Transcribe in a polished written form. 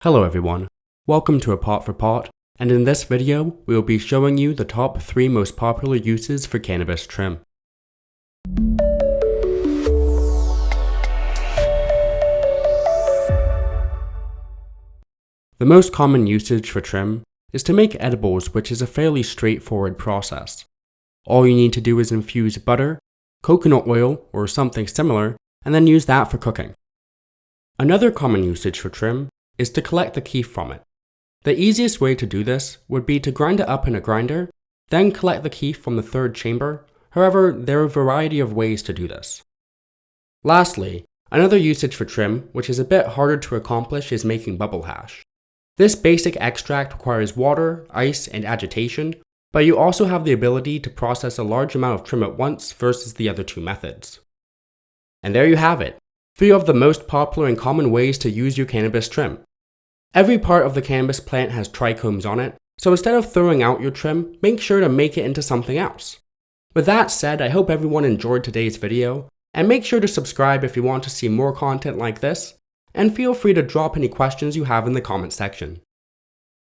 Hello everyone, welcome to A Pot for Pot, and in this video we will be showing you the top 3 most popular uses for cannabis trim. The most common usage for trim is to make edibles, which is a fairly straightforward process. All you need to do is infuse butter, coconut oil, or something similar, and then use that for cooking. Another common usage for trim is to collect the kief from it. The easiest way to do this would be to grind it up in a grinder, then collect the kief from the third chamber. However, there are a variety of ways to do this. Lastly, another usage for trim, which is a bit harder to accomplish, is making bubble hash. This basic extract requires water, ice, and agitation, but you also have the ability to process a large amount of trim at once versus the other two methods. And there you have it, 3 of the most popular and common ways to use your cannabis trim. Every part of the cannabis plant has trichomes on it, so instead of throwing out your trim, make sure to make it into something else. With that said, I hope everyone enjoyed today's video, and make sure to subscribe if you want to see more content like this, and feel free to drop any questions you have in the comment section.